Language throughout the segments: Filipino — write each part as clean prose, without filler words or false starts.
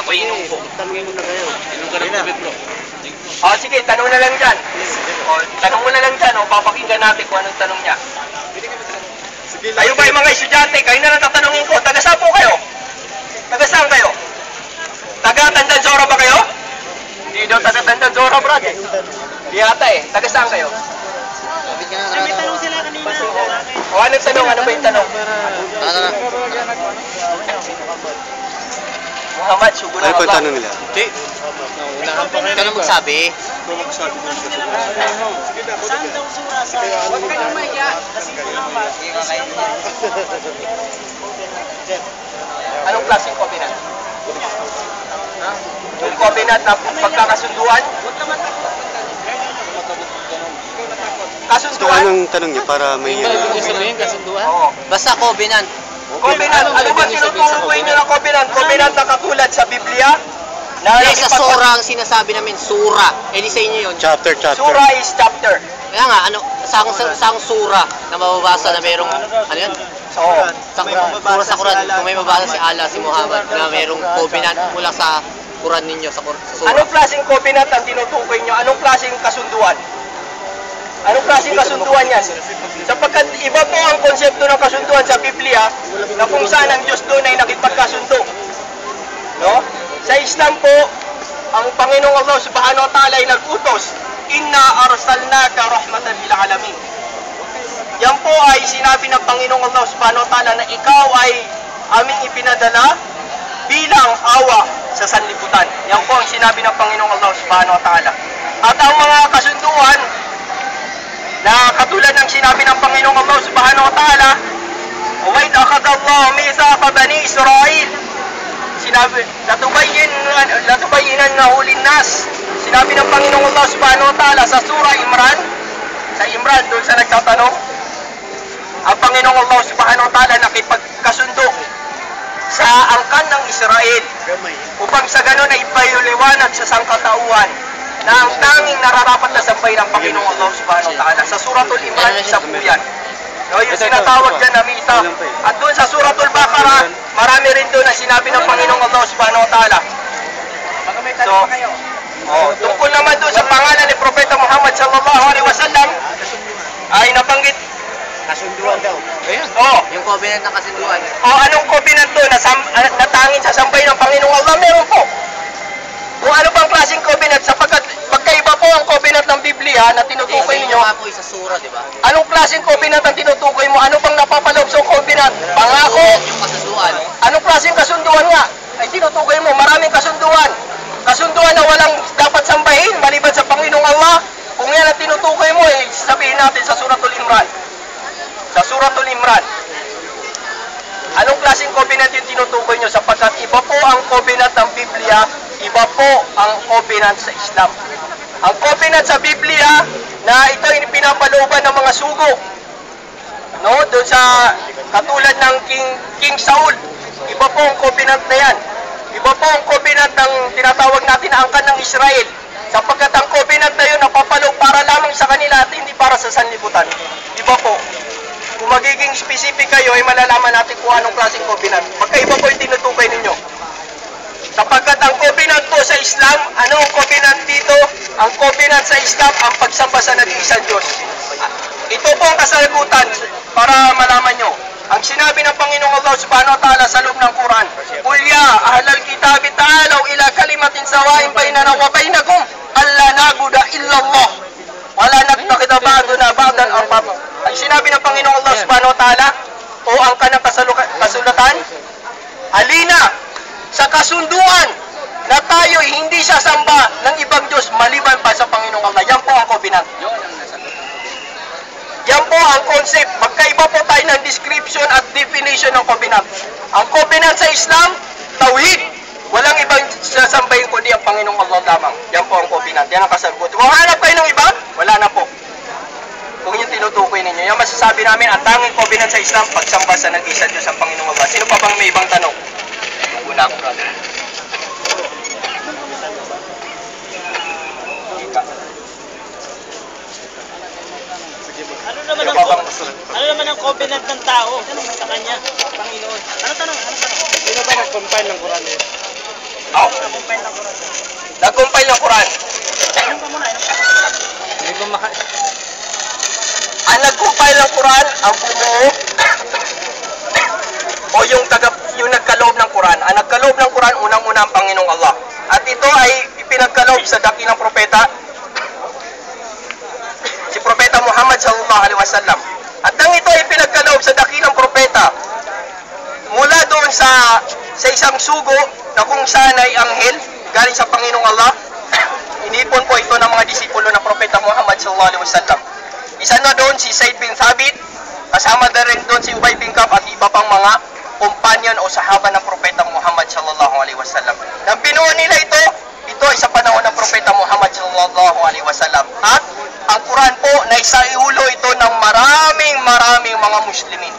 Ako inom po. Tanungin mo na kayo. Inom ka ng tubig, bro. O sige, tanong na lang dyan. O, tanong mo na lang dyan, o papakinggan natin kung anong tanong niya. Kayo ba yung mga estudyante? Kayo na lang tatanungin ko. Taga saan po kayo? Taga saan kayo? Taga Tandanzora ba kayo? Hindi daw taga Tandanzora, brad eh. Di ata eh. Taga saan kayo? May tanong sila kanina. O anong tanong? Ano ba yung tanong? Muhammad, sugo na Ano po Allah. tanong nila? Hindi. Ikaw na magsabi. Saan daw sura sa... Huwag ka naman ya. Kasi Muhammad. Anong klaseng covenant? Yung covenant na pagkakasunduan? So, Kasunduan? anong tanong niya para may Ano yung sabihin, kasunduan? Oo. Basta covenant. Covenant. Ano ba tinutukoy nyo ng covenant? Covenant na katulad sa Biblia? Na Hindi, sa sura ang sinasabi namin, sura. Eh di sa inyo yun. chapter? Sura is chapter. Kaya nga, ano, sa sura na mababasa na merong, ano yan? Oo. Sura sa Quran, kung may mabasa si Allah, si Muhammad, na merong covenant mula sa Quran ninyo, sa sura. Anong klaseng covenant ang tinutukoy nyo? Anong klaseng kasunduan? Anong klaseng kasunduan yan? Sapagkat iba po ang konsepto ng kasunduan sa Biblia na kung saan ang Diyos doon ay nakipagkasundo. No? Sa Islam po, ang Panginoong Allah Subhanahu wa Ta'ala ay nag-utos, Inna arsalnaka rahmatan lil alamin. Yan po ay sinabi ng Panginoong Allah Subhanahu wa Ta'ala na ikaw ay aming ipinadala bilang awa sa sanlibutan. Yan po ang sinabi ng Panginoong Allah Subhanahu wa Ta'ala. At ang mga kasunduan na katulad ng sinabi ng Panginoong Allah Subhanahu wa Ta'ala, wa idh akhadha Allahu mithaqa bani Israil, sinabi, latubayinan na hulin nas. Sinabi ng Panginoong Allah Subhanahu wa Ta'ala sa surah Imran, doon sa nagtatanong, ang Panginoong Allah Subhanahu wa Ta'ala nakipagkasundo sa angkan ng Israel upang sa ganun ay ipayuliwanag sa sangkatauhan na ang tanging nararapat na sampay ng Panginoong Allah Subhanahu wa Ta'ala. Sa suratul Imran, isa po yan. No, yung sinatawag dyan na mita. At doon sa suratul Baqarah, marami rin doon na sinabi ng Panginoong Allah Subhanahu wa Ta'ala. So, tungkol naman doon sa pangalan ni Propeta Muhammad sallallahu alaihi wasallam ay nabanggit. Kasunduan daw. Ayun. Yung covenant na kasunduan. Anong covenant doon na tanging sa sampay ng Panginoong Allah? Meron po. Kung ano bang klaseng covenant, sapagkat magkaiba po ang covenant ng Biblia na tinutukoy ninyo. Nga po isa sura, di ba? Anong klaseng covenant ang tinutukoy mo? Ano bang napapaloob sa covenant? Pangako. Yung kasunduan. Anong klaseng kasunduan nga? Ay tinutukoy mo, maraming kasunduan. Kasunduan na walang dapat sambahin, maliban sa Panginoong Allah. Kung yan ang tinutukoy mo, sabihin natin sa Suratul Imran. Sa Suratul Imran. Anong klaseng covenant yung tinutukoy nyo? Sapagkat iba po ang covenant ng Biblia, iba po ang covenant sa Islam. Ang covenant sa Biblia, na ito ay pinapalooban ng mga sugo. No? Doon sa katulad ng King Saul, iba po ang covenant na yan. Iba po ang covenant ng tinatawag natin na angkan ng Israel. Sapagkat ang covenant na yun napapaloob para lamang sa kanila at hindi para sa sanlibutan. Iba po. Kung magiging specific kayo, ay malalaman natin kung anong klaseng covenant. Magkaiba po yung tinutukoy ninyo. Sapagkat ang covenant po sa Islam, ano ang covenant dito? Ang covenant sa Islam, ang pagsamba sa nag-iisang Diyos. Ito po ang kasagutan para malaman nyo. Ang sinabi ng Panginoong Allah Subhanahu wa Ta'ala sa loob ng Quran, Qul ya ahlal kitabi ta'alaw ila kalimatin sawain bainana wa bainakum alla na'budu illallah wa la nattakhidha ba'duna ba'dan arbab. Ang sinabi ng Panginoong Allah Subhanahu wa Ta'ala, o ang kanang kasulatan, halina sa kasunduan na tayo'y hindi sasamba ng ibang Diyos maliban pa sa Panginoong Allah. Yan po ang covenant. Yan po ang concept. Magkaiba po tayo ng description at definition ng covenant. Ang covenant sa Islam, tauhid. Walang ibang sasambahin kundi ang Panginoong Allah lamang. Yan po ang covenant. Yan ang kasagot. Kung hanap kayo ng iba, wala na po. Kung yung tinutukoy ninyo, yan masasabi namin, ang tanging covenant sa Islam, pagsamba sa nag-isa Diyos ang Panginoong Allah. Sino pa bang may ibang tanong? Una ko, brother. Ano naman ang covenant ng tao sa kanya, Panginoon? Ano tanong? Sino ba nag-compile ng Quran? Oh? Nag-compile ng Quran. Ang nag-compile ng Quran, ang bumuo, o yung nagkaloob ng Quran. Ang nagkaloob ng Quran, unang-una ang Panginoong Allah. At ito ay ipinagkaloob sa dakilang propeta, si Propeta Muhammad sallallahu alaihi wasallam. At nang ito ay pinagkaloob sa dakilang propeta, mula doon sa isang sugo na kung saan ay anghel, galing sa Panginoong Allah, inipon po ito ng mga disipulo ng Propeta Muhammad sallallahu alaihi wasallam. Isa na doon si Zaid bin Thabit, kasama na rin doon si Ubay bin Ka'b at iba pang mga kumpanyon o sahaba ng Propeta Muhammad sallallahu alaihi wasallam. Nang binuo nila ito ay sa panahon ng Propeta Muhammad sallallahu alaihi wasallam. At ang Quran po na isaiulo ito ng maraming mga Muslimin.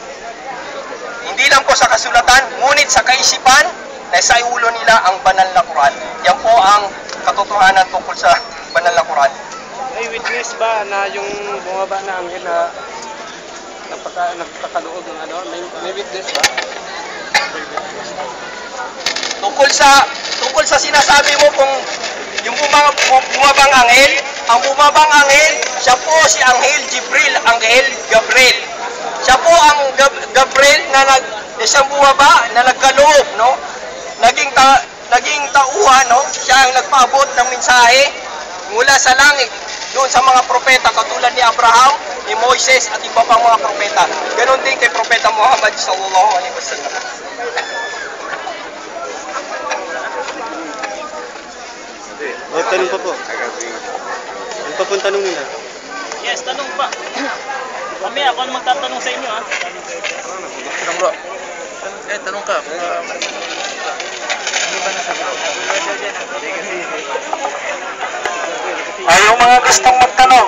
Hindi lang po sa kasulatan, ngunit sa kaisipan na isaiulo nila ang banal na Quran. Yan po ang katotohanan tungkol sa banal na Quran. May witness ba na yung bumaba na anghel na nagpakaloob ng ano? May witness ba? Tungkol sa sinasabi mo kung yung bumabang anghel, ang bumabang anghel, siya po si Anghel Jibril, Anghel Gabriel. Siya po ang Gabriel na siyang bumaba, na nagkaloob, no? Naging tauhan, no? Siya ang nagpaabot ng mensahe mula sa langit doon sa mga propeta katulad ni Abraham, ni Moises at iba pang mga propeta. Ganon din kay Propeta Muhammad sallallahu alaihi wasallam. Tanong pa po. Ano pa pong tanong nila? Yes, tanong pa. Kami, ako ang magtatanong sa inyo, ha? Tanong bro. Tanong ka. Yung mga gustong magtanong.